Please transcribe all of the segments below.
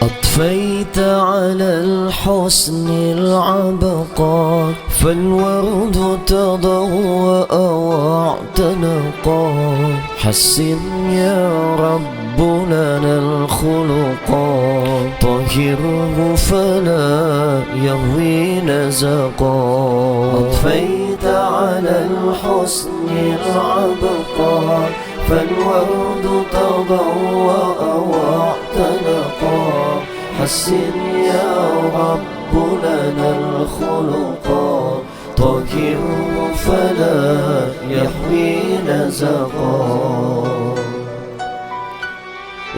أضفيت على الحسن العبقى، فالورد تضوأ واعتنقا. حسن يا رب لنا الخلقا، طهره فلا يهوي نزقا. أضفيت على الحسن العبقى، فالورد تضوأ واعتنقا. حسن يا رب لنا الخلقا، طهره فلا يحوي نزقا.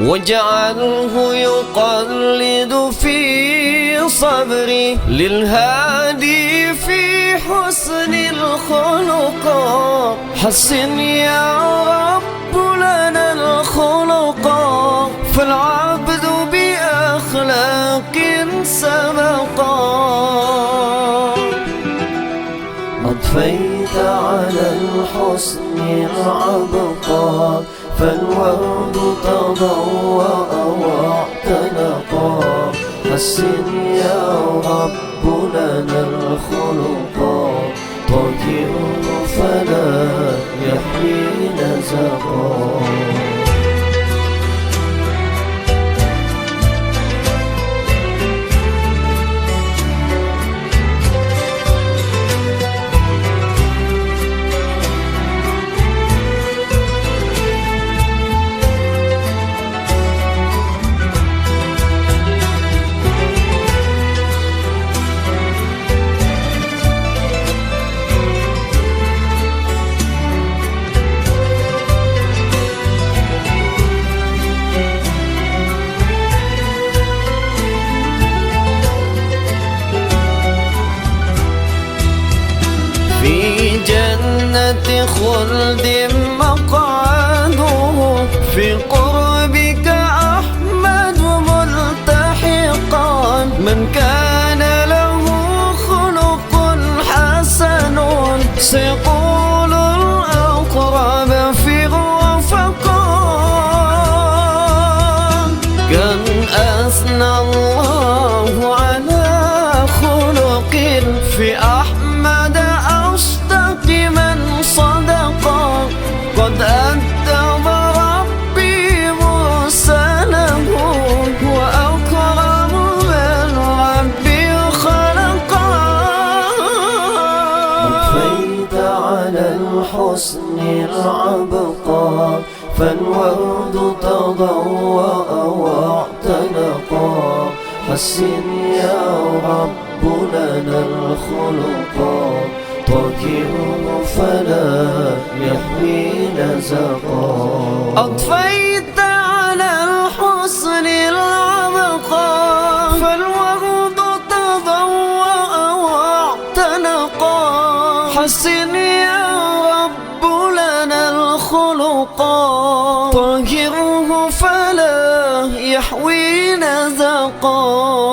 واجعله يقلد في صبري للهادي في حسن الخلق. حسن يا رب لنا الخلقا، فالعبد بأخلاق سبقا. أضفيت على الحسن العبقى، فالورد تضوأ واعتنقا. حسن يا رب لنا الخلقا، طهره فلا يحوي نزقا. في جنة خلد مقعده، في قربك أحمد ملتحقا. من كان له خلق حسن، سيقول الأقرب في الرفقا. كان أثنى الله على خلق في أحمد أصدق من صدقا. قد أدب ربي مرسله، وأكرم من ربي خلقا. أضفيت على الحسن العبقى، فالورد تضوأ واعتنقا. حسن يا رب لنا الخلقا، طهره فلا يحوي نزقا. أضفيت على الحسن العبقى، فالورد تضوأ واعتنقا. حسن يا رب لنا الخلقا، طهره فلا يحوي نزقا.